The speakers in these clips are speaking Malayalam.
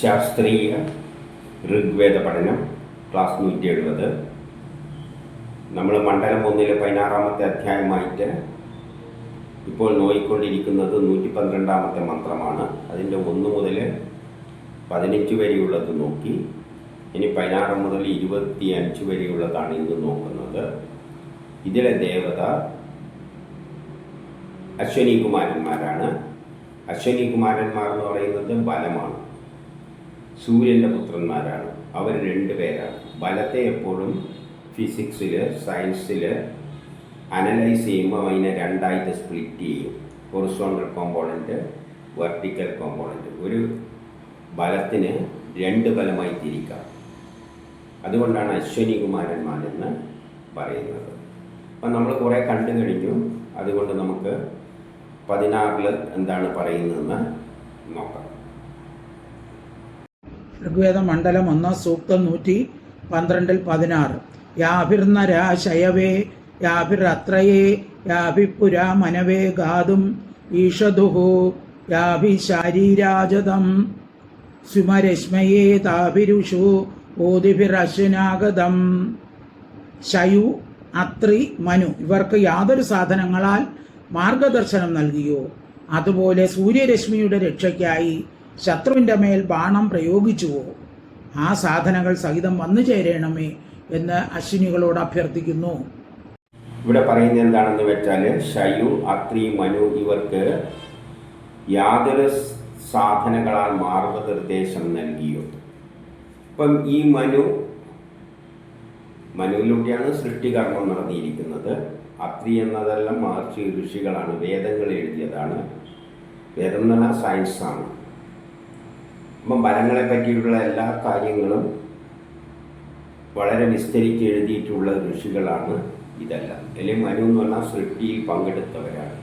ശാസ്ത്രീയ ഋഗ്വേദ പഠനം ക്ലാസ് 170. നമ്മൾ മണ്ഡലം 1 16-ാമത്തെ അധ്യായമായിട്ട് ഇപ്പോൾ നോയിക്കൊണ്ടിരിക്കുന്നത് 112-ാമത്തെ മന്ത്രമാണ്. അതിൻ്റെ 1 മുതൽ 15 വരെയുള്ളത് നോക്കി. ഇനി 16 മുതൽ 25 വരെയുള്ളതാണ് ഇന്ന് നോക്കുന്നത്. ഇതിലെ ദേവത അശ്വനി കുമാരന്മാരാണ്. അശ്വനി കുമാരന്മാർ എന്ന് പറയുന്നത് ബലമാണ്, സൂര്യൻ്റെ പുത്രന്മാരാണ്. അവർ 2 പേരാണ്. ബലത്തെ എപ്പോഴും ഫിസിക്സിൽ സയൻസിൽ അനലൈസ് ചെയ്യുമ്പോൾ അതിനെ 2ആയിട്ട് സ്പ്ലിറ്റ് ചെയ്യും. Horizontal component, vertical component. ഒരു ബലത്തിന് 2 ബലമായി തിരിക്കാം. അതുകൊണ്ടാണ് അശ്വനി കുമാരന്മാരെന്ന് പറയുന്നത്. അപ്പം നമ്മൾ കുറേ കണ്ടു കഴിഞ്ഞു. അതുകൊണ്ട് നമുക്ക് 16-ൽ എന്താണ് പറയുന്നതെന്ന് നോക്കാം. ഋഗ്വേദ മണ്ഡലം 1 സൂക്തം 112-16. യാഭിർനരാശയവേ യാഭിരത്രയേ യാഭിപുരാ മനവേ ഗാതും ഈഷദുഹു യാഭിശാരീരാജതം സുമരശ്മയേ താഭിരുഷു ഓദിഭിരശ്വനാഗതം. ശയു, അത്രി, മനു ഇവർക്ക് യാതൊരു സാധനങ്ങളാൽ മാർഗദർശനം നൽകിയോ അതുപോലെ സൂര്യരശ്മിയുടെ രക്ഷയ്ക്കായി ശത്രുവിൻ്റെ മേൽ ബാണം പ്രയോഗിച്ചുവോ ആ സാധനങ്ങൾ സഹിതം വന്നു ചേരണമേ എന്ന് അശ്വിനികളോട് അഭ്യർത്ഥിക്കുന്നു. ഇവിടെ പറയുന്നത് എന്താണെന്ന് വെച്ചാൽ, ശയു, അത്രി, മനു ഇവർക്ക് യാതൊരു സാധനങ്ങളാൽ മാർഗനിർദ്ദേശം നൽകിയോ. ഇപ്പം ഈ മനുവിലൂടെയാണ് സൃഷ്ടികർമ്മം നടന്നിരിക്കുന്നത്. അത്രി എന്നതെല്ലാം മഹർഷി ഋഷികളാണ്, വേദങ്ങൾ എഴുതിയതാണ്. വേദം എന്ന് പറഞ്ഞാൽ സയൻസാണ്. അപ്പം ബലങ്ങളെ പറ്റിയുള്ള എല്ലാ കാര്യങ്ങളും വളരെ വിസ്തരിച്ച് എഴുതിയിട്ടുള്ള ഋഷികളാണ് ഇതെല്ലാം. അല്ലെങ്കിൽ മനു എന്ന് പറഞ്ഞാൽ സൃഷ്ടിയിൽ പങ്കെടുത്തവരാണ്.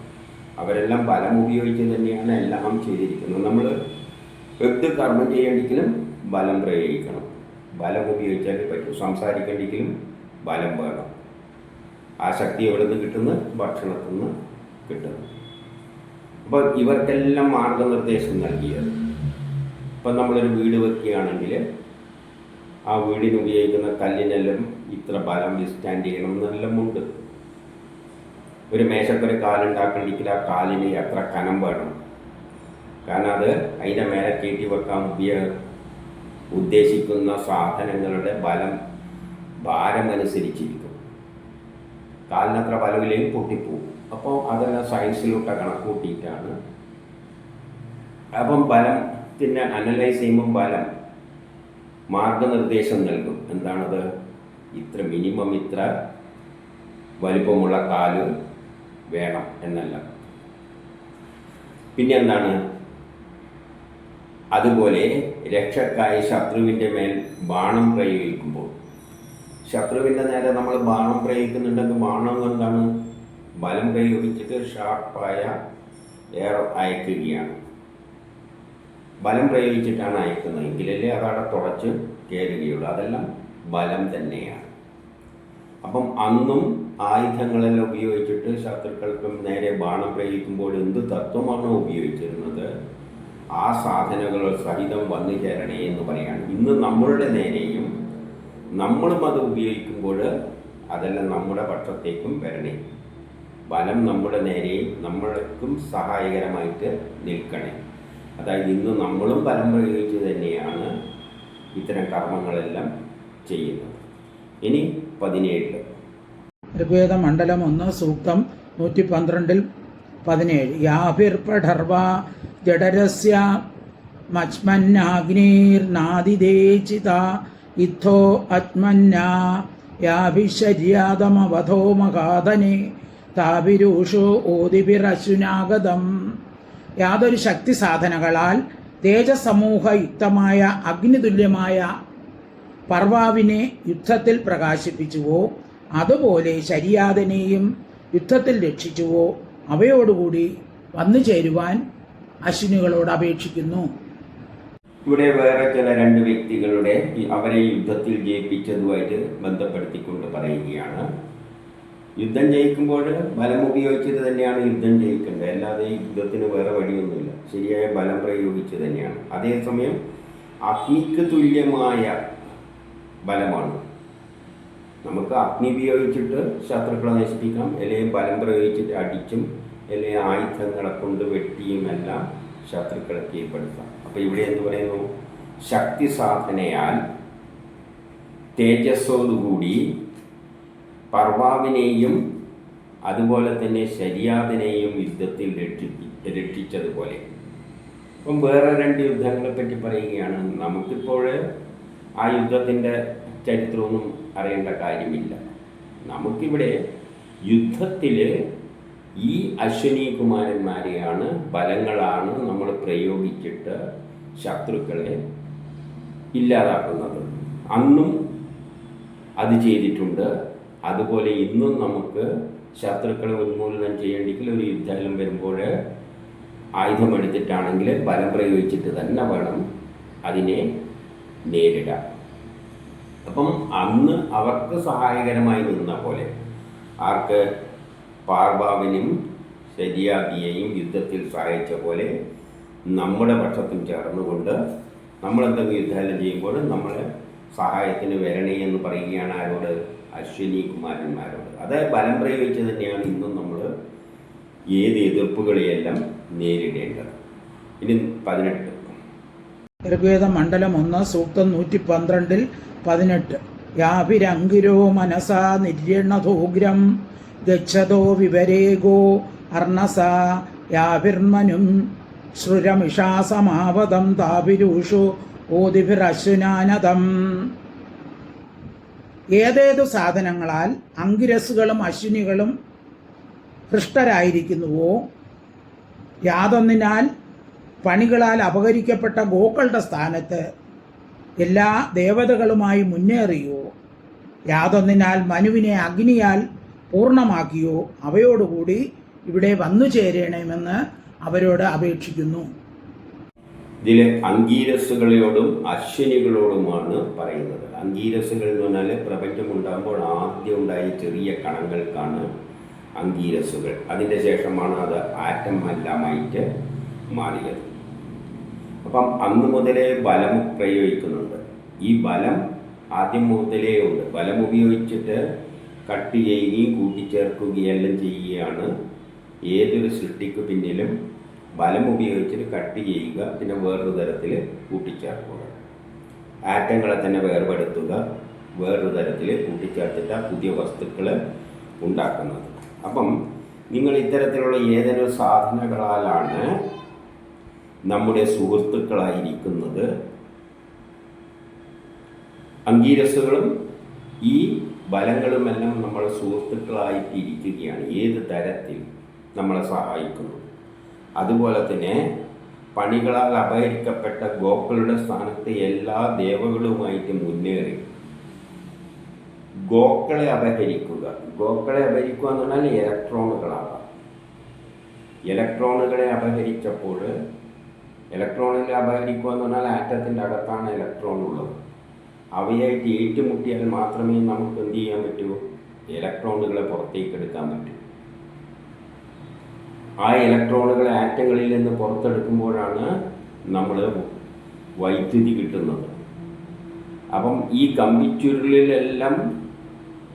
അവരെല്ലാം ബലം ഉപയോഗിച്ച് തന്നെയാണ് എല്ലാം ചെയ്തിരിക്കുന്നത്. നമ്മൾ എന്ത് കർമ്മം ചെയ്യണമെങ്കിലും ബലം പ്രയോഗിക്കണം. ബലം ഉപയോഗിച്ചാൽ പറ്റും. സംസാരിക്കണമെങ്കിലും ബലം വേണം. ആ ശക്തി എവിടെ നിന്ന് കിട്ടുന്നു? ഭക്ഷണത്തിൽ നിന്ന് കിട്ടുന്നു. അപ്പോൾ ഇവർക്കെല്ലാം മാർഗനിർദ്ദേശം നൽകിയത്. ഇപ്പം നമ്മളൊരു വീട് വെക്കുകയാണെങ്കിൽ ആ വീടിന് ഉപയോഗിക്കുന്ന കല്ലിനെല്ലാം ഇത്ര ബലം വിസ്റ്റാൻഡ് ചെയ്യണം എന്നെല്ലാം ഉണ്ട്. ഒരു മേശക്കൊരു കാലുണ്ടാക്കണമെങ്കിൽ ആ കാലിന് എത്ര കനം വേണം. കാരണം അത് അതിൻ്റെ മേലെ കയറ്റി വെക്കാൻ ഉദ്ദേശിക്കുന്ന സാധനങ്ങളുടെ ഭാരം അനുസരിച്ചിരിക്കും. കാലിനത്ര ബലമില്ലെങ്കിൽ പൊട്ടിപ്പോവും. അപ്പോൾ അതെല്ലാം സയൻസിലൂടെ കണക്കൂട്ടിയിട്ടാണ്. അപ്പം ബലത്തിനെ അനലൈസ് ചെയ്യുമ്പോൾ ബലം മാർഗനിർദ്ദേശം നൽകും. എന്താണത്? ഇത്ര മിനിമം ഇത്ര വലിപ്പമുള്ള കാല് വേണം എന്നല്ല. പിന്നെ എന്താണ്? അതുപോലെ രക്ഷക്കായി ശത്രുവിൻ്റെ മേൽ ബാണം പ്രയോഗിക്കുമ്പോൾ, ശത്രുവിൻ്റെ നേരെ നമ്മൾ ബാണം പ്രയോഗിക്കുന്നുണ്ടെങ്കിൽ ബാണം എന്താണ്? ബലം പ്രയോഗിച്ചിട്ട് ഷാർപ്പായ എയർ അയക്കുകയാണ്. ബലം പ്രയോഗിച്ചിട്ടാണ് അയക്കുന്നത്. എങ്കിലല്ലേ അതവിടെ തുടച്ച് കയറുകയുള്ളൂ. അതെല്ലാം ബലം തന്നെയാണ്. അപ്പം അന്നും ആയുധങ്ങളെല്ലാം ഉപയോഗിച്ചിട്ട് ശത്രുക്കൾക്കും നേരെ ബാണം പ്രയോഗിക്കുമ്പോൾ എന്ത് തത്വമാണോ ഉപയോഗിച്ചിരുന്നത് ആ സാധനങ്ങൾ സഹിതം വന്നു ചേരണേ എന്ന് പറയാണ്. ഇന്ന് നമ്മളുടെ നേരെയും നമ്മളും അത് ഉപയോഗിക്കുമ്പോൾ അതെല്ലാം നമ്മുടെ പക്ഷത്തേക്കും വരണേ. ബലം നമ്മുടെ നേരെയും നമ്മൾക്കും സഹായകരമായിട്ട് നിൽക്കണേ. അതായത് ഇന്ന് നമ്മളും ബലം പ്രയോഗിച്ച് തന്നെയാണ് ഇത്തരം കർമ്മങ്ങളെല്ലാം ചെയ്യുന്നത്. ഇനി 17 ഋഗ്വേദ മണ്ഡലം 1 സൂക്തം 112-17. യാഭിർപഠർവാ ജഡരസ്യ മച്മന്നാഗ്നീർനാദിദേചിത ഇത്തോ അത്മന്നാ യാഭിശര്യാദമവധോ മഹാദനെ താഭിരൂഷോ ഓദിഭിരശ്വനാഗതം. യാതൊരു ശക്തി സാധനങ്ങളാൽ തേജസമൂഹയുക്തമായ അഗ്നിതുല്യമായ പർവാവിനെ യുദ്ധത്തിൽ പ്രകാശിപ്പിച്ചുവോ അതുപോലെ ശര്യാദനെയും യുദ്ധത്തിൽ രക്ഷിച്ചുവോ അവയോടുകൂടി വന്നു ചേരുവാൻ അശ്വിനികളോട് അപേക്ഷിക്കുന്നു. ഇവിടെ വേറെ ചില 2 വ്യക്തികളുടെ അവരെ യുദ്ധത്തിൽ ജയിപ്പിച്ചതുമായിട്ട് ബന്ധപ്പെടുത്തിക്കൊണ്ട് പറയുകയാണ്. യുദ്ധം ജയിക്കുമ്പോൾ ബലം ഉപയോഗിച്ചിട്ട് തന്നെയാണ് യുദ്ധം ജയിക്കേണ്ടത്. അല്ലാതെ യുദ്ധത്തിന് വേറെ വഴിയൊന്നുമില്ല. ശരിയായ ബലം പ്രയോഗിച്ച് തന്നെയാണ്. അതേസമയം അഗ്നിക്ക് തുല്യമായ ബലമാണ്. നമുക്ക് അഗ്നി ഉപയോഗിച്ചിട്ട് ശത്രുക്കളെ നശിപ്പിക്കാം, അല്ലെങ്കിൽ ബലം പ്രയോഗിച്ചിട്ട് അടിച്ചും അല്ലെങ്കിൽ ആയുധങ്ങളെ കൊണ്ട് വെട്ടിയും എല്ലാം ശത്രുക്കളെ കീഴ്പ്പെടുത്താം. അപ്പോൾ ഇവിടെ എന്ന് പറയുന്നു, ശക്തി സാധനയാൽ തേജസ്സോടുകൂടി പർവാവിനെയും അതുപോലെ തന്നെ ശരിയാദിനെയും യുദ്ധത്തിൽ രക്ഷിച്ചതുപോലെ. അപ്പം വേറെ 2 യുദ്ധങ്ങളെ പറ്റി പറയുകയാണ്. നമുക്കിപ്പോൾ ആ യുദ്ധത്തിൻ്റെ ചരിത്രമൊന്നും അറിയേണ്ട കാര്യമില്ല. നമുക്കിവിടെ യുദ്ധത്തിൽ ഈ അശ്വിനി കുമാരന്മാരെയാണ്, ബലങ്ങളാണ് നമ്മൾ പ്രയോഗിച്ചിട്ട് ശത്രുക്കളെ ഇല്ലാതാക്കുന്നത്. അന്നും അത് ചെയ്തിട്ടുണ്ട്. അതുപോലെ ഇന്നും നമുക്ക് ശത്രുക്കളെ ഉന്മൂലനം ചെയ്യേണ്ടെങ്കിൽ ഒരു യുദ്ധം വരുമ്പോൾ ആയുധമെടുത്തിട്ടാണെങ്കിൽ ബലം പ്രയോഗിച്ചിട്ട് തന്നെ വേണം അതിനെ നേരിടാൻ. അപ്പം അന്ന് അവർക്ക് സഹായകരമായി നിന്ന പോലെ, ആർക്ക്? പാർവാവിനും ശരിയാദിയെയും യുദ്ധത്തിൽ സഹായിച്ച പോലെ നമ്മുടെ പക്ഷത്തും ചേർന്നുകൊണ്ട് നമ്മളെന്തെങ്കിലും യുദ്ധം ചെയ്യുമ്പോൾ നമ്മളെ സഹായത്തിന് വരണേ എന്ന് പറയുകയാണ്. ആരോട്? അശ്വിനി കുമാരന്മാരോട്. അതായത് ബലം പ്രയോഗിച്ച് തന്നെയാണ് ഇന്നും നമ്മൾ ഏത് എതിർപ്പുകളെയെല്ലാം നേരിടേണ്ടത്. ഇനി 18. ഋഗ്വേദ മണ്ഡലം 1 സൂക്തം 112 18. യാഭിരങ്കിരോ മനസാ നിര്യണതോഗ്രം ഗച്ഛതോ വിപരേഗോ അർണസ യാഭിർമനും ശ്രുരമിഷാസമാവതം താഭിരൂഷു ഓദിഭിരശ്വനാനതം. ഏതേതു സാധനങ്ങളാൽ അങ്കിരസുകളും അശ്വിനികളും ഹൃഷ്ടരായിരിക്കുന്നുവോ, യാതൊന്നിനാൽ പണികളാൽ അപഹരിക്കപ്പെട്ട ഗോക്കളുടെ സ്ഥാനത്ത് എല്ലാ ദേവതകളുമായി മുന്നേറിയോ, യാതൊന്നിനാൽ മനുവിനെ അഗ്നിയാൽ പൂർണ്ണമാക്കിയോ അവയോടുകൂടി ഇവിടെ വന്നു ചേരണമെന്ന് അവരോട് അപേക്ഷിക്കുന്നു. ഇതിൽ അങ്കീരസുകളോടും അശ്വിനികളോടുമാണ് പറയുന്നത്. അങ്കീരസുകൾ എന്ന് പറഞ്ഞാൽ പ്രപഞ്ചം ഉണ്ടാകുമ്പോൾ ആദ്യം ഉണ്ടായ ചെറിയ കണങ്ങൾക്കാണ് അങ്കീരസുകൾ. അതിൻ്റെ ശേഷമാണ് അത് ആറ്റം എല്ലാമായിട്ട് മാറിയത്. അപ്പം അന്ന് മുതലേ ബലം പ്രയോഗിക്കുന്നുണ്ട്. ഈ ബലം ആദ്യം മുതലേ ഉണ്ട്. ബലം ഉപയോഗിച്ചിട്ട് കട്ട് ചെയ്യുകയും കൂട്ടിച്ചേർക്കുകയെല്ലാം ചെയ്യുകയാണ് ഏതൊരു സൃഷ്ടിക്ക് പിന്നിലും. ബലം ഉപയോഗിച്ചിട്ട് കട്ട് ചെയ്യുക, പിന്നെ വേറൊരു തരത്തിൽ കൂട്ടിച്ചേർക്കുക, ആറ്റങ്ങളെ തന്നെ വേർപെടുത്തുക, വേറൊരു തരത്തിൽ കൂട്ടിച്ചേർത്തിട്ട് പുതിയ വസ്തുക്കൾ ഉണ്ടാക്കുന്നത്. അപ്പം നിങ്ങൾ ഇത്തരത്തിലുള്ള ഏതൊരു സാധനങ്ങളാലാണ് നമ്മുടെ സുഹൃത്തുക്കളായിരിക്കുന്നത്. അങ്കീരസുകളും ഈ ബലങ്ങളുമെല്ലാം നമ്മളെ സുഹൃത്തുക്കളായിട്ടിരിക്കുകയാണ്. ഏത് തരത്തിൽ നമ്മളെ സഹായിക്കുന്നു. അതുപോലെ തന്നെ പണികളാൽ അപഹരിക്കപ്പെട്ട ഗോക്കളുടെ സ്ഥാനത്ത് എല്ലാ ദേവകളുമായിട്ട് മുന്നേറി ഗോക്കളെ അപഹരിക്കുക. ഗോക്കളെ അപഹരിക്കുക എന്ന് പറഞ്ഞാൽ ഇലക്ട്രോണുകളാകാം. ഇലക്ട്രോണുകളെ അപഹരിച്ചപ്പോൾ, ഇലക്ട്രോണിനെ അപഹരിക്കുക എന്ന് പറഞ്ഞാൽ ആറ്റത്തിൻ്റെ അകത്താണ് ഇലക്ട്രോൺ ഉള്ളത്. അവയായിട്ട് ഏറ്റുമുട്ടിയാൽ മാത്രമേ നമുക്ക് എന്ത് ചെയ്യാൻ പറ്റൂ? ഇലക്ട്രോണുകളെ പുറത്തേക്ക് എടുക്കാൻ പറ്റൂ. ആ ഇലക്ട്രോണുകളെ ആറ്റങ്ങളിൽ നിന്ന് പുറത്തെടുക്കുമ്പോഴാണ് നമ്മൾ വൈദ്യുതി കിട്ടുന്നത്. അപ്പം ഈ കമ്പിച്ചുരുളിലെല്ലാം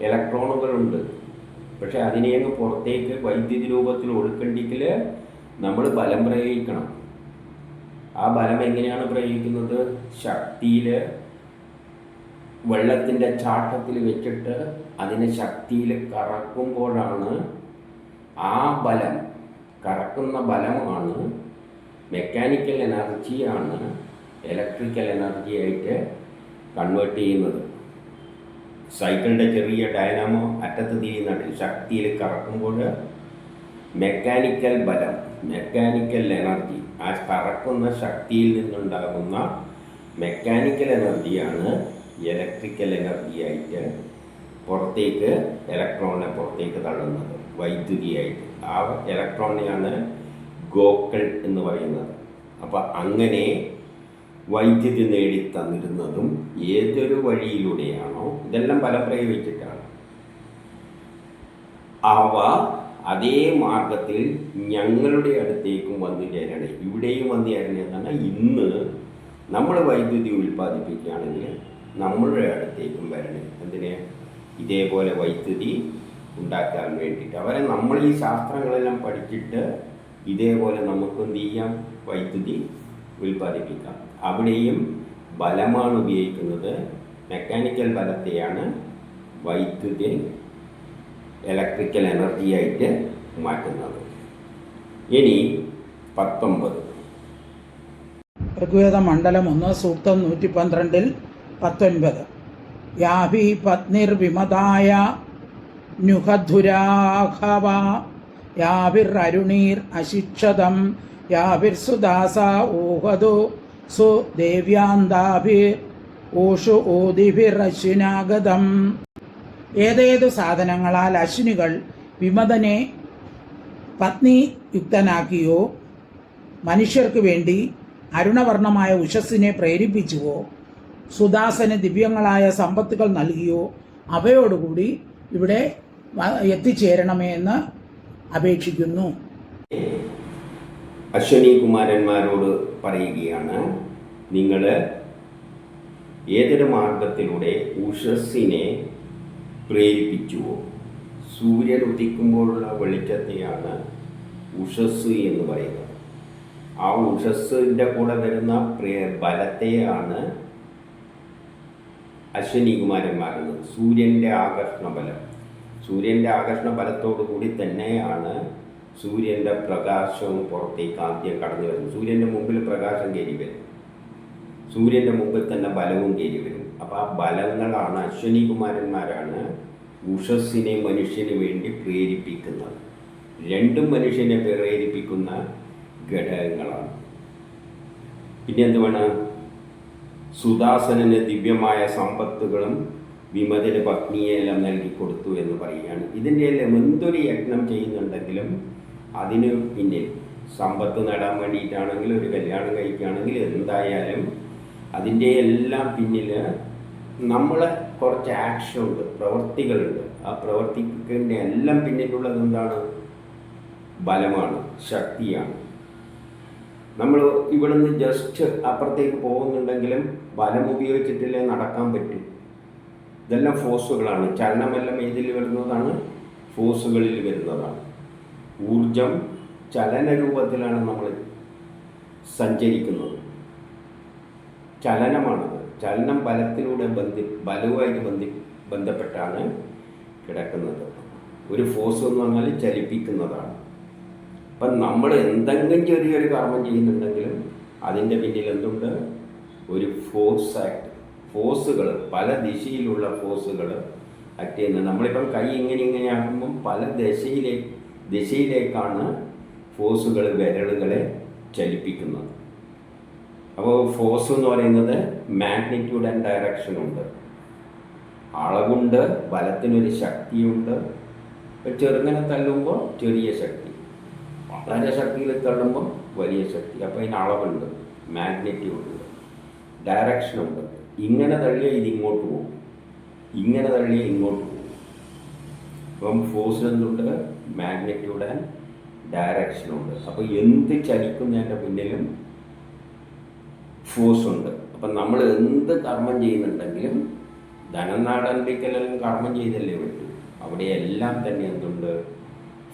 ഇലക്ട്രോണുകളുണ്ട്. പക്ഷെ അതിനെയൊക്കെ പുറത്തേക്ക് വൈദ്യുതി രൂപത്തിൽ ഒഴുക്കണ്ടെങ്കിൽ നമ്മൾ ബലം പ്രയോഗിക്കണം. ആ ബലം എങ്ങനെയാണ് പ്രയോഗിക്കുന്നത്? ശക്തിയിൽ, വെള്ളത്തിൻ്റെ ചാട്ടത്തിൽ വെച്ചിട്ട് അതിനെ ശക്തിയിൽ കറക്കുമ്പോഴാണ് ആ ബലം, കറക്കുന്ന ബലമാണ് മെക്കാനിക്കൽ എനർജിയാണ് ഇലക്ട്രിക്കൽ എനർജി ആയിട്ട് കൺവേർട്ട് ചെയ്യുന്നത്. സൈക്കിളിൻ്റെ ചെറിയ ഡൈനാമോ അറ്റത്ത് തിരിയുന്നുണ്ട്. ശക്തിയിൽ കറക്കുമ്പോൾ മെക്കാനിക്കൽ ബലം, മെക്കാനിക്കൽ എനർജി, ആ കറക്കുന്ന ശക്തിയിൽ നിന്നുണ്ടാകുന്ന മെക്കാനിക്കൽ എനർജിയാണ് ഇലക്ട്രിക്കൽ എനർജിയായിട്ട് പുറത്തേക്ക്, ഇലക്ട്രോണിനെ പുറത്തേക്ക് തള്ളുന്നത് വൈദ്യുതിയായിട്ട്. ആ ഇലക്ട്രോണിനെയാണ് ഗോക്കൾ എന്ന് പറയുന്നത്. അപ്പം അങ്ങനെ വൈദ്യുതി നേടിത്തന്നിരുന്നതും ഏതൊരു വഴിയിലൂടെയാണോ, ഇതെല്ലാം ബലം പ്രയോഗിച്ചിട്ടാണ്. അവ അതേ മാർഗത്തിൽ ഞങ്ങളുടെ അടുത്തേക്കും വന്നു ചേരണേ. ഇവിടെയും വന്നു ചേരണേ എന്നാണ് ഇന്ന് നമ്മൾ വൈദ്യുതി ഉൽപ്പാദിപ്പിക്കുകയാണെങ്കിൽ നമ്മളുടെ അടുത്തേക്കും വരണേ എന്തിന് ഇതേപോലെ വൈദ്യുതി ഉണ്ടാക്കാൻ വേണ്ടിയിട്ട്. അവരെ നമ്മൾ ഈ ശാസ്ത്രങ്ങളെല്ലാം പഠിച്ചിട്ട് ഇതേപോലെ നമുക്ക് എന്ത് ചെയ്യാം, വൈദ്യുതി ഉൽപ്പാദിപ്പിക്കാം. അവിടെയും ബലമാണ് ഉപയോഗിക്കുന്നത്, മെക്കാനിക്കൽ ബലത്തെയാണ് വൈദ്യുതി ഇലക്ട്രിക്കൽ എനർജിയായിട്ട് മാറ്റുന്നത്. ഇനി 19 ഋഗ്വേദ മണ്ഡലം 1 സൂക്തം 112 19 യാഭി പത്നിർവിമതായ ന്യുഹധുരാഘവ യാഭിരരുണീർ അശിക്ഷതം യാഭിർസുദാസ ഊഹതു സുദേവ്യാന്താഭിർ ഊഷു ഊതിഭിരശ്വിനാഗതം. ഏതേതു സാധനങ്ങളാൽ അശ്വിനികൾ വിമതനെ പത്നിയുക്തനാക്കിയോ മനുഷ്യർക്ക് വേണ്ടി അരുണവർണ്ണമായ ഉഷസ്സിനെ പ്രേരിപ്പിച്ചുവോ സുദാസന് ദിവ്യങ്ങളായ സമ്പത്തുകൾ നൽകിയോ അവയോടുകൂടി ഇവിടെ എത്തിച്ചേരണമേ എന്ന് അപേക്ഷിക്കുന്നു. അശ്വനി കുമാരന്മാരോട് പറയുകയാണ്, നിങ്ങൾ ഏതൊരു മാർഗത്തിലൂടെ ഉഷസ്സിനെ പ്രേരിപ്പിച്ചുവോ. സൂര്യൻ ഉദിക്കുമ്പോഴുള്ള വെളിച്ചത്തെയാണ് ഉഷസ് എന്ന് പറയുന്നത്. ആ ഉഷസ്സിൻ്റെ കൂടെ വരുന്ന ബലത്തെയാണ് അശ്വനി കുമാരന്മാരെന്ന്. സൂര്യൻ്റെ ആകർഷണ ബലം, സൂര്യൻ്റെ ആകർഷണ ബലത്തോടു കൂടി തന്നെയാണ് സൂര്യൻ്റെ പ്രകാശവും പുറത്തേക്ക് ആദ്യം കടന്നു വരുന്നത്. സൂര്യൻ്റെ മുമ്പിൽ പ്രകാശം കയറി വരും, സൂര്യൻ്റെ മുമ്പിൽ തന്നെ ബലവും കയറി വരും. അപ്പോൾ ആ ബലങ്ങളാണ് അശ്വനി കുമാരന്മാരാണ് ഉഷസ്സിനെ മനുഷ്യന് വേണ്ടി പ്രേരിപ്പിക്കുന്നത്. രണ്ടും മനുഷ്യനെ പ്രേരിപ്പിക്കുന്ന ഘടകങ്ങളാണ്. പിന്നെ എന്തുവേണം, സുദാസനന് ദിവ്യമായ സമ്പത്തുകളും വിമതന് പത്നിയെല്ലാം നൽകിക്കൊടുത്തു എന്ന് പറയുകയാണ്. ഇതിൻ്റെ എല്ലാം എന്തൊരു യജ്ഞം ചെയ്യുന്നുണ്ടെങ്കിലും അതിന് പിന്നിൽ സമ്പത്ത് നേടാൻ വേണ്ടിയിട്ടാണെങ്കിൽ, ഒരു കല്യാണം കഴിക്കുകയാണെങ്കിൽ, എന്തായാലും അതിൻ്റെ എല്ലാം പിന്നിൽ നമ്മളെ കുറച്ച് ആക്ഷനുണ്ട്, പ്രവർത്തികളുണ്ട്. ആ പ്രവർത്തിക്കേണ്ട എല്ലാം പിന്നിലുള്ളത് എന്താണ്? ബലമാണ്, ശക്തിയാണ്. നമ്മൾ ഇവിടുന്ന് ജസ്റ്റ് അപ്പുറത്തേക്ക് പോകുന്നുണ്ടെങ്കിലും ബലം ഉപയോഗിച്ചിട്ടില്ലേ നടക്കാൻ പറ്റും. ഇതെല്ലാം ഫോഴ്സുകളാണ്. ചലനമെല്ലാം ഇതിൽ വരുന്നതാണ്, ഫോഴ്സുകളിൽ വരുന്നതാണ്. ഊർജം ചലന രൂപത്തിലാണ് നമ്മൾ സഞ്ചരിക്കുന്നത്. ചലനമാണത്. ചലനം ബലത്തിലൂടെ ബലവുമായിട്ട് ബന്ധപ്പെട്ടാണ് കിടക്കുന്നത്. ഒരു ഫോഴ്സ് എന്ന് പറഞ്ഞാൽ ചലിപ്പിക്കുന്നതാണ്. അപ്പം നമ്മൾ എന്തെങ്കിലും ചെറിയൊരു കർമ്മം ചെയ്യുന്നുണ്ടെങ്കിലും അതിൻ്റെ പിന്നിൽ എന്തുണ്ട്? ഒരു ഫോഴ്സ് ആക്ട്, ഫോഴ്സുകൾ, പല ദിശയിലുള്ള ഫോഴ്സുകൾ ആക്ട് ചെയ്യുന്നത്. നമ്മളിപ്പം കൈ ഇങ്ങനെ ആക്കുമ്പം പല ദിശയിലേക്കാണ് ഫോഴ്സുകൾ വിരലുകളെ ചലിപ്പിക്കുന്നത്. അപ്പോൾ ഫോഴ്സ് എന്ന് പറയുന്നത് മാഗ്നിറ്റ്യൂഡ് ആൻഡ് ഡയറക്ഷൻ ഉണ്ട്, അളവുണ്ട്, ബലത്തിനൊരു ശക്തിയുണ്ട്. ചെറുങ്ങനെ തള്ളുമ്പോൾ ചെറിയ ശക്തി, വളരെ ശക്തിയിൽ തള്ളുമ്പോൾ വലിയ ശക്തി. അപ്പോൾ അതിന് അളവുണ്ട്, മാഗ്നിറ്റ്യൂഡ് ഉണ്ട്, ഡയറക്ഷനുണ്ട്. ഇങ്ങനെ തള്ളിയാൽ ഇത് ഇങ്ങോട്ട് പോകും, ഇങ്ങനെ തള്ളിയാൽ ഇങ്ങോട്ട് പോകും. അപ്പം ഫോഴ്സ് എന്തുണ്ട്? മാഗ്നിറ്റ്യൂഡ് ആൻഡ് ഡയറക്ഷനുണ്ട്. അപ്പോൾ എന്ത് ചലിക്കുന്നതിൻ്റെ പിന്നിലും ഫോഴ്സ് ഉണ്ട്. അപ്പം നമ്മൾ എന്ത് കർമ്മം ചെയ്യുന്നുണ്ടെങ്കിലും ധനം നാടൻപിക്കലെല്ലാം കർമ്മം ചെയ്തല്ലേ പറ്റൂ. അവിടെയെല്ലാം തന്നെ എന്തുണ്ട്?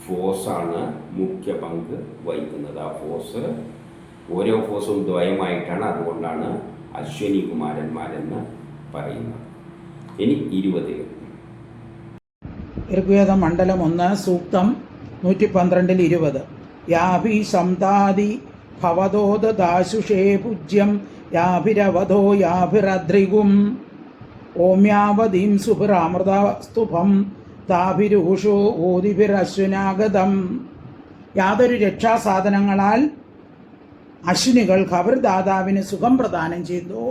ഫോഴ്സാണ് മുഖ്യ പങ്ക് വഹിക്കുന്നത്. ആ ഫോഴ്സ്, ഓരോ ഫോഴ്സും ദ്വയമായിട്ടാണ്. അതുകൊണ്ടാണ് അശ്വനി കുമാരന്മാരെന്ന് പറയുന്നത്. ഇനി 20 ഋഗ്വേദ മണ്ഡലം 1 സൂക്തം 112 20 യാഭി സംതാതി ഭവതോദാശുഷേ പൂജ്യം യാഭിരവധോ യാഭിരദ്രിഗും ഓമ്യാവതീം സുഭിരാമൃതസ്തുഭം താഭിരൂഷോ ഓതിഭിരശ്വനാഗതം. യാതൊരു രക്ഷാസാധനങ്ങളാൽ അശ്വിനികൾ ഖബർദാതാവിന് സുഖം പ്രദാനം ചെയ്തോ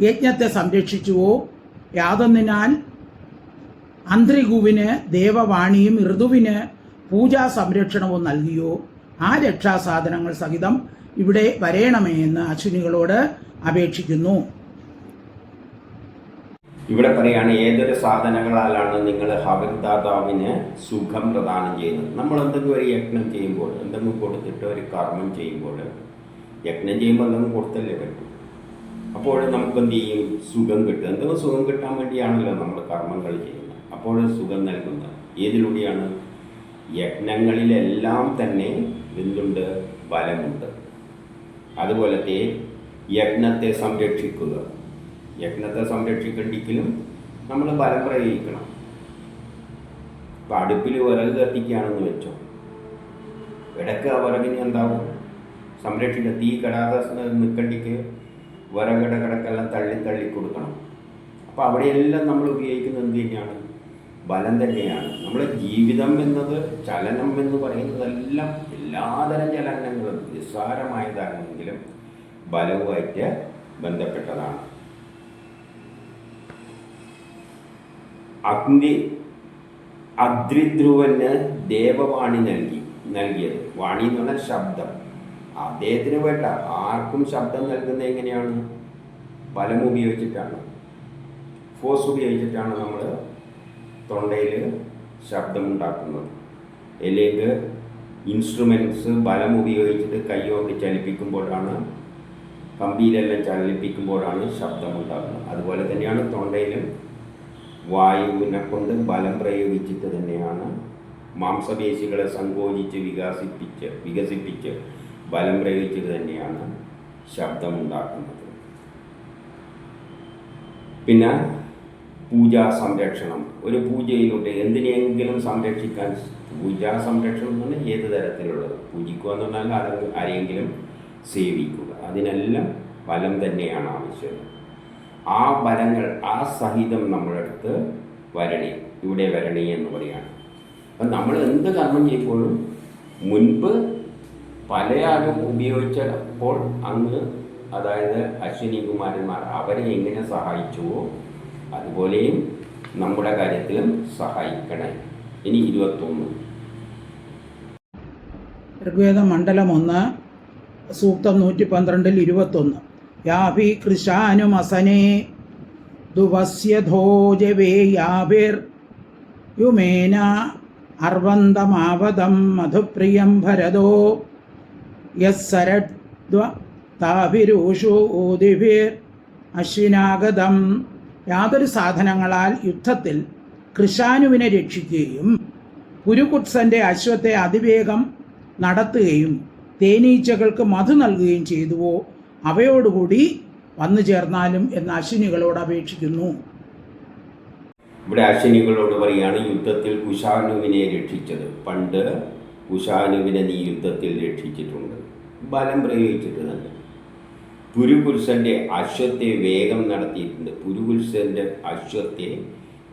യജ്ഞത്തെ സംരക്ഷിച്ചുവോ യാതൊന്നിനാൽ അന്ത്രിഗുവിന് ദേവവാണിയും ഋതുവിന് പൂജാ സംരക്ഷണവും നൽകിയോ ആ രക്ഷാസാധനങ്ങൾ സഹിതം ഇവിടെ വരേണമേ എന്ന് അശ്വിനികളോട് അപേക്ഷിക്കുന്നു. ഇവിടെ പറയാണ്, ഏതൊരു സാധനങ്ങളാലാണ് നിങ്ങൾ ഹവിർദാതാവിന് സുഖം പ്രദാനം ചെയ്യുന്നത്. നമ്മൾ എന്തെങ്കിലും ഒരു യജ്ഞം ചെയ്യുമ്പോൾ, എന്തെങ്കിലും കൊടുത്തിട്ട് ഒരു കർമ്മം ചെയ്യുമ്പോൾ, യജ്ഞം ചെയ്യുമ്പോൾ എന്തെങ്കിലും കൊടുത്തല്ലേ പറ്റും. അപ്പോൾ നമുക്ക് എന്ത് ചെയ്യും? സുഖം കിട്ടും. എന്തെങ്കിലും സുഖം കിട്ടാൻ വേണ്ടിയാണല്ലോ നമ്മൾ കർമ്മങ്ങൾ ചെയ്യുന്നത്. അപ്പോൾ സുഖം നൽകുന്നത് ഏതിലൂടെയാണ്? യജ്ഞങ്ങളിലെല്ലാം തന്നെ എന്തുണ്ട്? ബലമുണ്ട്. അതുപോലത്തെ യജ്ഞത്തെ സംരക്ഷിക്കുക. യജ്ഞത്തെ സംരക്ഷിക്കണ്ടെങ്കിലും നമ്മൾ ബലം പ്രയോഗിക്കണം. ഇപ്പം അടുപ്പിൽ വിറക് കത്തിക്കുകയാണെന്ന് വെച്ചോ, ഇടയ്ക്ക് ആ വിറകിന് എന്താവും? സംരക്ഷിക്കുക. തീ കെടാതെ നിൽക്കണ്ടിക്ക് വിറകിടക്കിടക്കെല്ലാം തള്ളി കൊടുക്കണം. അപ്പോൾ അവിടെയെല്ലാം നമ്മൾ ഉപയോഗിക്കുന്നത് എന്ത് തന്നെയാണ്? ബലം തന്നെയാണ്. നമ്മുടെ ജീവിതം എന്നത്, ചലനം എന്ന് പറയുന്നതെല്ലാം എല്ലാതരം ചലനങ്ങളും നിസ്സാരമായതാണെങ്കിലും ബലവുമായിട്ട് ബന്ധപ്പെട്ടതാണ്. അദ്രിധ്രുവന് ദേവവാണി നൽകിയത്. വാണി എന്ന് പറഞ്ഞാൽ ശബ്ദം. അദ്ദേഹത്തിന് വേണ്ട ആർക്കും ശബ്ദം നൽകുന്നത് എങ്ങനെയാണ്? ബലം ഉപയോഗിച്ചിട്ടാണ്, ഫോഴ്സ് ഉപയോഗിച്ചിട്ടാണ് നമ്മൾ തൊണ്ടയിൽ ശബ്ദമുണ്ടാക്കുന്നത്. അല്ലെങ്കിൽ ഇൻസ്ട്രുമെൻറ്റ്സ് ബലം ഉപയോഗിച്ചിട്ട് കൈകൊണ്ട് ചലിപ്പിക്കുമ്പോഴാണ്, കമ്പിയിലെല്ലാം ചലിപ്പിക്കുമ്പോഴാണ് ശബ്ദമുണ്ടാകുന്നത്. അതുപോലെ തന്നെയാണ് തൊണ്ടയിലും വായുവിനെ കൊണ്ട് ബലം പ്രയോഗിച്ചിട്ട് തന്നെയാണ് മാംസപേശികളെ സങ്കോചിച്ച് വികസിപ്പിച്ച് ബലം പ്രയോഗിച്ചിട്ട് തന്നെയാണ് ശബ്ദമുണ്ടാക്കുന്നത്. പിന്നെ പൂജാ സംരക്ഷണം. ഒരു പൂജയിലൂടെ എന്തിനെങ്കിലും സംരക്ഷിക്കാൻ, പൂജാ സംരക്ഷണം എന്ന് പറഞ്ഞാൽ ഏത് തരത്തിലുള്ളത്? പൂജിക്കുക എന്ന് പറഞ്ഞാൽ ആരെങ്കിലും സേവിക്കുക. അതിനെല്ലാം ബലം തന്നെയാണ് ആവശ്യം. ആ ബലങ്ങൾ ആ സഹിതം നമ്മളെടുത്ത് വരണി, ഇവിടെ വരണി എന്ന് പറയുകയാണ്. അപ്പം നമ്മൾ എന്ത് കർമ്മം ചെയ്യുമ്പോഴും മുൻപ് പല ആളും ഉപയോഗിച്ചപ്പോൾ അങ്ങ്, അതായത് അശ്വിനി കുമാരന്മാർ അവരെ എങ്ങനെ സഹായിച്ചുവോ അതുപോലെയും നമ്മുടെ കാര്യത്തിലും സഹായിക്കണേ. ഇനി 21 ഋഗ്വേദം മണ്ഡലം 1 സൂക്തം 112 21. യാഭി കൃശാനുമസനേ ദുവസ്യധോജവേ യാഭിർ യുമേന അർവന്തമാവതം മധുപ്രിയം ഭരതോ യസ്സരദ്വ താഭിരൂഷു ഊതിഭിർ അശ്വിനാഗതം. യാതൊരു സാധനങ്ങളാൽ യുദ്ധത്തിൽ കൃശാനുവിനെ രക്ഷിക്കുകയും പുരുകുത്സന്റെ അശ്വത്തെ അതിവേഗം നടത്തുകയും തേനീച്ചകൾക്ക് മധു നൽകുകയും ചെയ്തുവോ അവയോടുകൂടി വന്നു ചേർന്നാലും എന്ന് അശ്വിനികളോട് അപേക്ഷിക്കുന്നു. ഇവിടെ അശ്വിനികളോട് പറയുകയാണ് യുദ്ധത്തിൽ കുശാനുവിനെ രക്ഷിച്ചത്. പണ്ട് കുശാനുവിനെ നീ യുദ്ധത്തിൽ രക്ഷിച്ചിട്ടുണ്ട്, ബലം പ്രയോഗിച്ചിട്ട് തന്നെ. പുരുകുൽസന്റെ അശ്വത്തെ വേഗം നടത്തിയിട്ടുണ്ട്. പുരുകുൽസന്റെ അശ്വത്തെ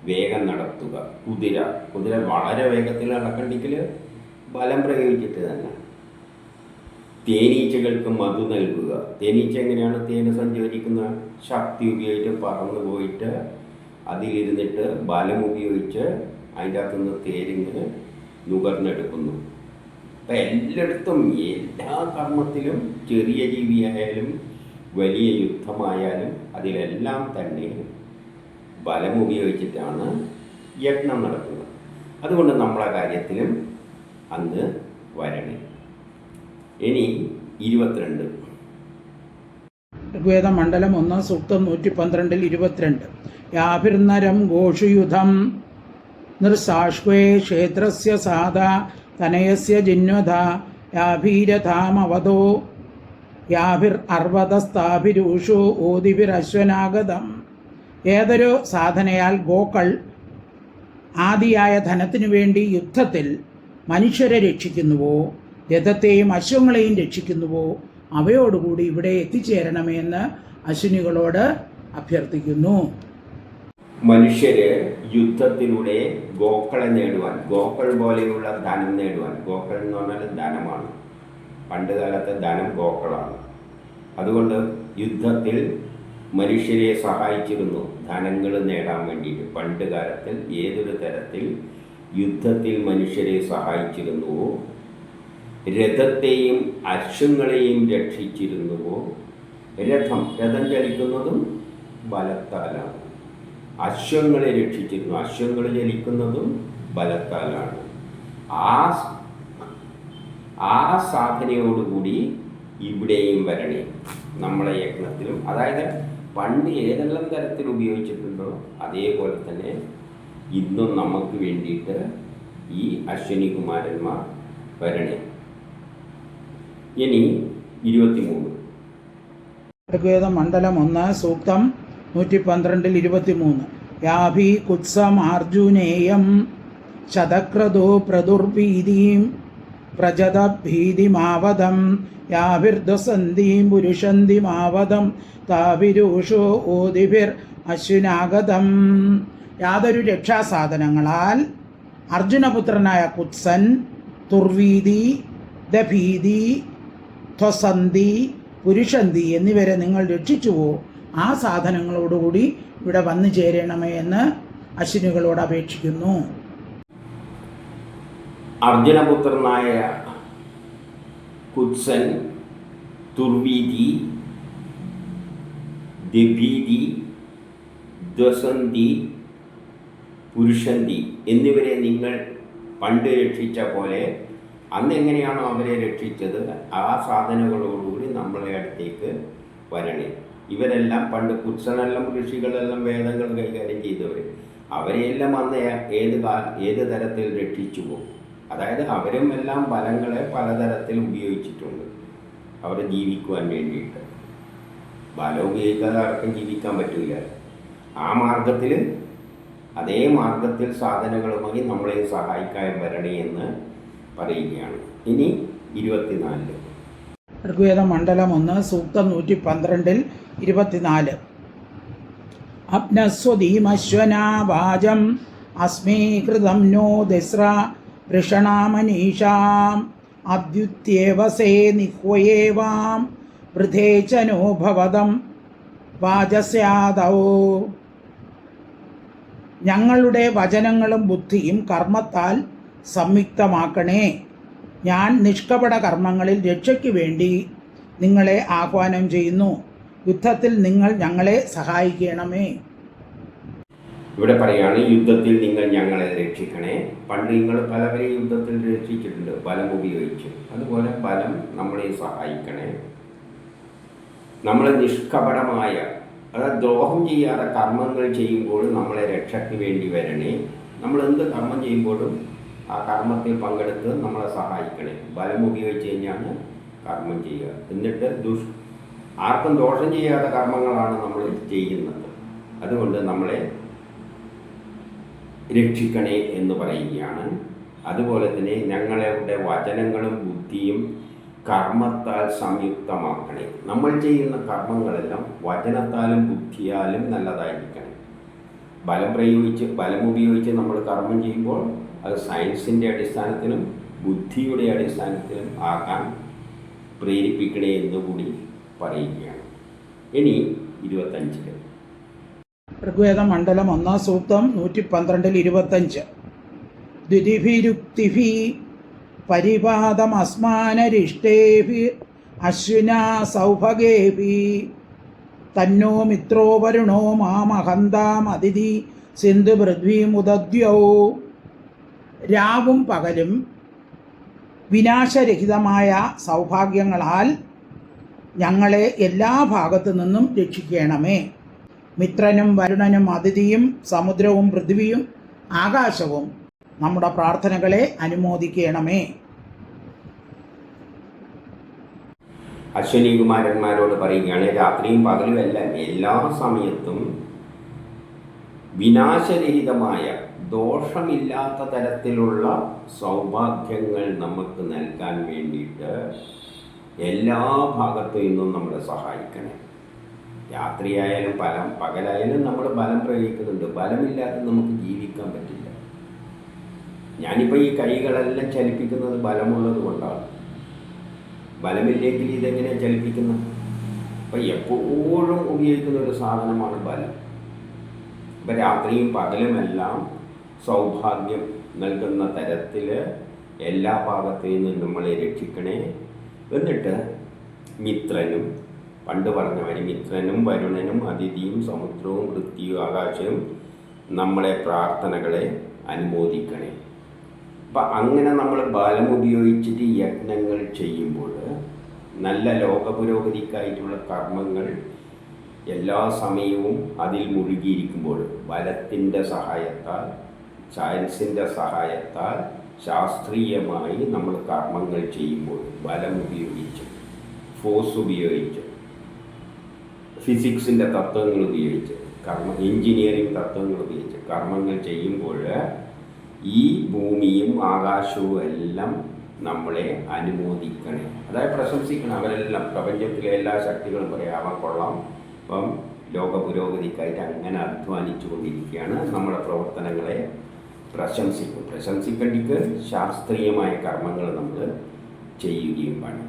വേഗം നടത്തുക. കുതിര വളരെ വേഗത്തിൽ നടക്കണ്ടെങ്കിൽ ബലം പ്രയോഗിച്ചിട്ട് തന്നെ. തേനീച്ചകൾക്ക് മധു നൽകുക. തേനീച്ച എങ്ങനെയാണ് തേന് സഞ്ചരിക്കുന്ന? ശക്തി ഉപയോഗിച്ച് പറന്നു പോയിട്ട് അതിലിരുന്നിട്ട് ബലം ഉപയോഗിച്ച് അതിൻ്റെ അകത്തുനിന്ന് തേരിങ്ങ് നുകർന്നെടുക്കുന്നു. അപ്പം എല്ലായിടത്തും എല്ലാ കർമ്മത്തിലും ചെറിയ ജീവിയായാലും വലിയ യുദ്ധമായാലും അതിലെല്ലാം തന്നെ ബലം ഉപയോഗിച്ചിട്ടാണ് യജ്ഞം നടക്കുന്നത്. അതുകൊണ്ട് നമ്മളെ കാര്യത്തിലും അന്ന് വരണേ. ഇനി 22 ഋഗ്വേദ മണ്ഡലം 1 സൂക്തം 112 22. യാഭിർനരം ഘോഷുയുധം നിർസാഷ്വേ ക്ഷേത്രസ്യ സാധ തനയസ്യ ജിന്വധ യാഭീരഥാമവതോ യാഭിർ അർവതസ്ഥാഭിരൂഷു ഓദിഭിരശ്വനാഗതം. ഏതൊരു സാധനയാൽ ഗോക്കൾ ആദിയായ ധനത്തിനു വേണ്ടി യുദ്ധത്തിൽ മനുഷ്യരെ രക്ഷിക്കുന്നുവോ, രഥത്തെയും അശ്വങ്ങളെയും രക്ഷിക്കുന്നുവോ അവയോടുകൂടി ഇവിടെ എത്തിച്ചേരണമെന്ന് അശ്വിനികളോട് അഭ്യർത്ഥിക്കുന്നു. മനുഷ്യര് യുദ്ധത്തിലൂടെ ഗോക്കളെ നേടുവാൻ, ഗോക്കൾ പോലെയുള്ള ധനം നേടുവാൻ, ഗോക്കൾ എന്ന് പറഞ്ഞാൽ ധനമാണ്. പണ്ട് കാലത്തെ ധനം ഗോക്കളാണ്. അതുകൊണ്ട് യുദ്ധത്തിൽ മനുഷ്യരെ സഹായിച്ചിരുന്നു ധനങ്ങൾ നേടാൻ വേണ്ടിയിട്ട്. പണ്ട് കാലത്തിൽ ഏതൊരു തരത്തിൽ യുദ്ധത്തിൽ മനുഷ്യരെ സഹായിച്ചിരുന്നുവോ, രഥത്തെയും അശ്വങ്ങളെയും രക്ഷിച്ചിരുന്നുവോ. രഥം ചലിക്കുന്നതും ബലത്താലാണ്. അശ്വങ്ങളെ രക്ഷിച്ചിരുന്നു, അശ്വങ്ങൾ ചലിക്കുന്നതും ബലത്താലാണ്. ആ സാധനയോടുകൂടി ഇവിടെയും വരണേ നമ്മളെ യജ്ഞത്തിലും. അതായത് പണ്ട് ഏതെല്ലാം തരത്തിൽ ഉപയോഗിച്ചിട്ടുണ്ടോ അതേപോലെ തന്നെ ഇന്നും നമുക്ക് വേണ്ടിയിട്ട് ഈ അശ്വിനി കുമാരന്മാർ വരണേ. ഇനി 23 ഋഗ്വേദം മണ്ഡലം 1 സൂക്തം 112-23 യാഭി കുത്സമാർജുനേയം ശതക്രതോ പ്രദുർഭീതിം പ്രജതഭീതിമാവതം യാഭിർദ്വസന്തിം പുരുഷന്തിമാവതം താഭിരൂഷോ ഓദിഭിർ അശ്വിനാഗതം. യാതൊരു രക്ഷാസാധനങ്ങളാൽ അർജുനപുത്രനായ കുത്സൻ തുർവീതി ദഭീതി ത്വസന്തി പുരുഷന്തി എന്നിവരെ നിങ്ങൾ രക്ഷിച്ചുവോ ആ സാധനങ്ങളോടുകൂടി ഇവിടെ വന്നു ചേരണമേ എന്ന് അശ്വിനികളോട് അപേക്ഷിക്കുന്നു. അർജുനപുത്രനായ കുത്സൻ തുർവീതി ദഭീതി ദ്വസന്തി പുരുഷന്തി എന്നിവരെ നിങ്ങൾ പണ്ട് രക്ഷിച്ച പോലെ അന്ന് എങ്ങനെയാണോ അവരെ രക്ഷിച്ചത് ആ സാധനങ്ങളോടുകൂടി നമ്മളെ അടുത്തേക്ക് വരണേ. ഇവരെല്ലാം പണ്ട് കുത്സനെല്ലാം ഋഷികളെല്ലാം വേദങ്ങൾ കൈകാര്യം ചെയ്തവർ, അവരെയെല്ലാം അന്ന് ഏത് തരത്തിൽ രക്ഷിച്ചു പോകും. അതായത് അവരും എല്ലാം ബലങ്ങളെ പലതരത്തിൽ ഉപയോഗിച്ചിട്ടുണ്ട് അവർ ജീവിക്കുവാൻ വേണ്ടിയിട്ട്. ബലം ഉപയോഗിക്കാതെ ആർക്കും ജീവിക്കാൻ പറ്റില്ല. ആ മാർഗത്തിൽ അതേ മാർഗത്തിൽ സാധനങ്ങളുമായി നമ്മളെ സഹായിക്കാൻ വരണേ എന്ന് പറയുകയാണ്. ഇനി 24 ഋഗ്വേദം മണ്ഡലം 1 സൂക്തം 112-24 അപ്നസ്വദീമശ്വനാവാചം അസ്മീകൃതം നോ ദിസ്ര വൃഷണാമനീഷാം അദ്യുത്യേവസേ നിഹ്വയേവാം വൃഥേ ച നോ ഭവതം വാചസ്യാദൗ. ഞങ്ങളുടെ വചനങ്ങളും ബുദ്ധിയും കർമ്മത്താൽ സംയുക്തമാക്കണേ. ഞാൻ നിഷ്കപട കർമ്മങ്ങളിൽ രക്ഷയ്ക്ക് വേണ്ടി നിങ്ങളെ ആഹ്വാനം ചെയ്യുന്നു. യുദ്ധത്തിൽ നിങ്ങൾ ഞങ്ങളെ സഹായിക്കണമേ. ഇവിടെ പറയാണ് യുദ്ധത്തിൽ നിങ്ങൾ ഞങ്ങളെ രക്ഷിക്കണേ. പണ്ട് നിങ്ങൾ പലവരെയും യുദ്ധത്തിൽ രക്ഷിച്ചിട്ടുണ്ട് ബലം ഉപയോഗിച്ച്. അതുപോലെ ബലം നമ്മളെ സഹായിക്കണേ. നമ്മൾ നിഷ്കപടമായ അതായത് ദ്രോഹം ചെയ്യാതെ കർമ്മങ്ങൾ ചെയ്യുമ്പോൾ നമ്മളെ രക്ഷയ്ക്ക് വേണ്ടി വരണേ. നമ്മൾ എന്ത് കർമ്മം ചെയ്യുമ്പോഴും ആ കർമ്മത്തിൽ പങ്കെടുത്ത് നമ്മളെ സഹായിക്കണേ. ബലം ഉപയോഗിച്ച് കഴിഞ്ഞാണ് കർമ്മം ചെയ്യുക. എന്നിട്ട് ആർക്കും ദോഷം ചെയ്യാത്ത കർമ്മങ്ങളാണ് നമ്മൾ ചെയ്യുന്നത്. അതുകൊണ്ട് നമ്മളെ രക്ഷിക്കണേ എന്ന് പറയുകയാണ്. അതുപോലെ തന്നെ ഞങ്ങളുടെ വചനങ്ങളും ബുദ്ധിയും കർമ്മത്താൽ സംയുക്തമാക്കണേ. നമ്മൾ ചെയ്യുന്ന കർമ്മങ്ങളെല്ലാം വചനത്താലും ബുദ്ധിയാലും നല്ലതായിരിക്കണം. ബലം ഉപയോഗിച്ച് നമ്മൾ കർമ്മം ചെയ്യുമ്പോൾ അത് സയൻസിൻ്റെ അടിസ്ഥാനത്തിലും ബുദ്ധിയുടെ അടിസ്ഥാനത്തിലും ആക്കാൻ പ്രേരിപ്പിക്കണേ എന്നുകൂടി പറയുകയാണ്. ഇനി 25 ഋഗ്വേദം മണ്ഡലം 1 സൂക്തം 112-25 ദ്വിധിഭിരുക്തിഭി പരിപാദമസ്മാനരിഷ്ടേഭി അശ്വിനാ സൗഭഗേഭി തന്നോ മിത്രോ വരുണോ മാമഹന്താം അതിഥി സിന്ധു പൃഥ്വീമുദദ്യൗ. രാവും പകലും വിനാശരഹിതമായ സൗഭാഗ്യങ്ങളാൽ ഞങ്ങളെ എല്ലാ ഭാഗത്തു നിന്നും രക്ഷിക്കണമേ. മിത്രനും വരുണനും അതിഥിയും സമുദ്രവും പൃഥ്വിയും ആകാശവും നമ്മുടെ പ്രാർത്ഥനകളെ അനുമോദിക്കണമേ. അശ്വിനി കുമാരന്മാരോട് പറയുകയാണ് രാത്രിയും പകലും എല്ലാം എല്ലാ സമയത്തും വിനാശരഹിതമായ ദോഷമില്ലാത്ത തരത്തിലുള്ള സൗഭാഗ്യങ്ങൾ നമുക്ക് നൽകാൻ വേണ്ടിയിട്ട് എല്ലാ ഭാഗത്തു നിന്നും നമ്മളെ സഹായിക്കണേ. രാത്രിയായാലും പകലായാലും നമ്മൾ ബലം പ്രയോഗിക്കുന്നുണ്ട്. ബലമില്ലാതെ നമുക്ക് ജീവിക്കാൻ പറ്റില്ല. ഞാനിപ്പോൾ ഈ കൈകളെല്ലാം ചലിപ്പിക്കുന്നത് ബലമുള്ളത് കൊണ്ടാണ്. ബലമില്ലെങ്കിൽ ഇതെങ്ങനെയാണ് ചലിപ്പിക്കുന്നത്? അപ്പം എപ്പോഴും ഉപയോഗിക്കുന്ന ഒരു സാധനമാണ് ബലം. അപ്പം രാത്രിയും പകലുമെല്ലാം സൗഭാഗ്യം നൽകുന്ന തരത്തിൽ എല്ലാ ഭാഗത്തു നിന്നും നമ്മളെ രക്ഷിക്കണേ. എന്നിട്ട് മിത്രനും പണ്ട് പറഞ്ഞവന് മിത്രനും വരുണനും അതിഥിയും സമുദ്രവും പൃഥ്വിയും ആകാശവും നമ്മളെ പ്രാർത്ഥനകളെ അനുമോദിക്കണേ. അപ്പം അങ്ങനെ നമ്മൾ ബലം ഉപയോഗിച്ചിട്ട് യജ്ഞങ്ങൾ ചെയ്യുമ്പോൾ നല്ല ലോക പുരോഗതിക്കായിട്ടുള്ള കർമ്മങ്ങൾ എല്ലാ സമയവും അതിൽ മുഴുകിയിരിക്കുമ്പോൾ ബലത്തിൻ്റെ സഹായത്താൽ, സയൻസിൻ്റെ സഹായത്താൽ, ശാസ്ത്രീയമായി നമ്മൾ കർമ്മങ്ങൾ ചെയ്യുമ്പോൾ ബലം ഉപയോഗിച്ച്, ഫോഴ്സ് ഉപയോഗിച്ച്, ഫിസിക്സിൻ്റെ തത്വങ്ങൾ ഉപയോഗിച്ച്, എഞ്ചിനീയറിംഗ് തത്വങ്ങൾ ഉപയോഗിച്ച് കർമ്മങ്ങൾ ചെയ്യുമ്പോൾ ഈ ഭൂമിയും ആകാശവും എല്ലാം നമ്മളെ അനുമോദിക്കണേ, അതായത് പ്രശംസിക്കണം. അവരെല്ലാം പ്രപഞ്ചത്തിലെ എല്ലാ ശക്തികളും പറയാം അവൻ കൊള്ളാം, അപ്പം ലോക പുരോഗതിക്കായിട്ട് അങ്ങനെ അധ്വാനിച്ചു കൊണ്ടിരിക്കുകയാണ്. നമ്മുടെ പ്രവർത്തനങ്ങളെ പ്രശംസിക്കും. പ്രശംസിക്കേണ്ടിക്ക് ശാസ്ത്രീയമായ കർമ്മങ്ങൾ നമ്മൾ ചെയ്യുകയും വേണം.